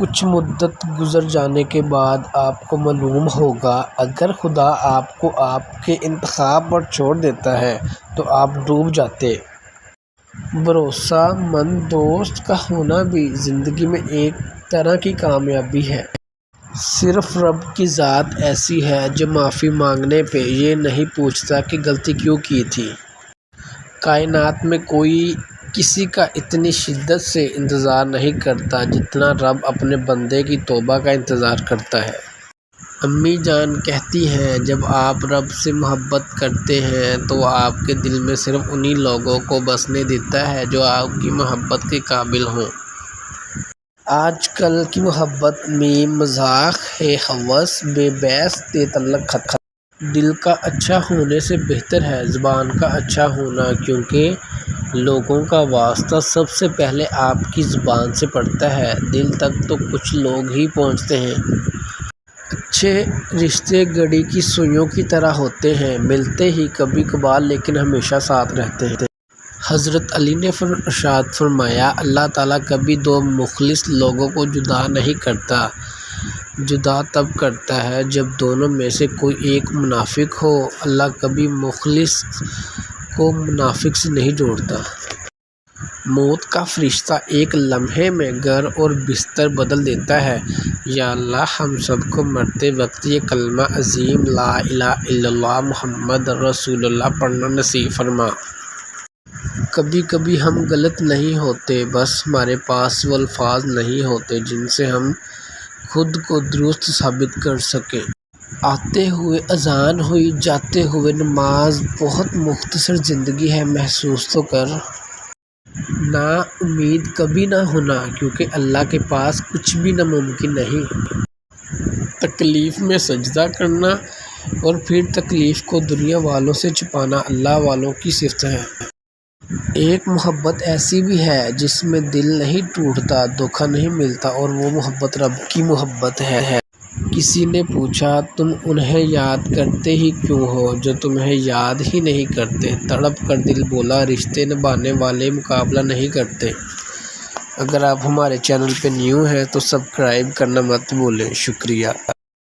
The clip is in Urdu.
کچھ مدت گزر جانے کے بعد آپ کو معلوم ہوگا اگر خدا آپ کو آپ کے انتخاب پر چھوڑ دیتا ہے تو آپ ڈوب جاتے۔ بھروسہ مند دوست کا ہونا بھی زندگی میں ایک طرح کی کامیابی ہے۔ صرف رب کی ذات ایسی ہے جو معافی مانگنے پہ یہ نہیں پوچھتا کہ غلطی کیوں کی تھی۔ کائنات میں کوئی کسی کا اتنی شدت سے انتظار نہیں کرتا جتنا رب اپنے بندے کی توبہ کا انتظار کرتا ہے۔ امی جان کہتی ہیں جب آپ رب سے محبت کرتے ہیں تو آپ کے دل میں صرف انہی لوگوں کو بسنے دیتا ہے جو آپ کی محبت کے قابل ہوں۔ آج کل کی محبت میں مذاق ہے ہوس بے بس تے تعلق ختم۔ دل کا اچھا ہونے سے بہتر ہے زبان کا اچھا ہونا، کیونکہ لوگوں کا واسطہ سب سے پہلے آپ کی زبان سے پڑتا ہے۔ دل تک تو کچھ لوگ ہی پہنچتے ہیں۔ اچھے رشتے گھڑی کی سوئیوں کی طرح ہوتے ہیں، ملتے ہی کبھی کبھار لیکن ہمیشہ ساتھ رہتے ہیں۔ حضرت علی نے ارشاد فرمایا اللہ تعالیٰ کبھی دو مخلص لوگوں کو جدا نہیں کرتا، جدا تب کرتا ہے جب دونوں میں سے کوئی ایک منافق ہو۔ اللہ کبھی مخلص کو منافق سے نہیں جوڑتا۔ موت کا فرشتہ ایک لمحے میں گھر اور بستر بدل دیتا ہے۔ یا اللہ ہم سب کو مرتے وقت یہ کلمہ عظیم لا الہ الا اللہ محمد رسول اللہ پڑھنا نصیب فرما۔ کبھی کبھی ہم غلط نہیں ہوتے، بس ہمارے پاس وہ الفاظ نہیں ہوتے جن سے ہم خود کو درست ثابت کر سکیں۔ آتے ہوئے اذان ہوئی، جاتے ہوئے نماز، بہت مختصر زندگی ہے محسوس تو کر۔ نا امید کبھی نہ ہونا، کیونکہ اللہ کے پاس کچھ بھی ناممکن نہیں۔ تکلیف میں سجدہ کرنا اور پھر تکلیف کو دنیا والوں سے چھپانا اللہ والوں کی صفت ہے۔ ایک محبت ایسی بھی ہے جس میں دل نہیں ٹوٹتا، دھوکہ نہیں ملتا، اور وہ محبت رب کی محبت ہے۔ کسی نے پوچھا تم انہیں یاد کرتے ہی کیوں ہو جو تمہیں یاد ہی نہیں کرتے؟ تڑپ کر دل بولا رشتے نبھانے والے مقابلہ نہیں کرتے۔ اگر آپ ہمارے چینل پہ نیو ہیں تو سبسکرائب کرنا مت بھولیں۔ شکریہ۔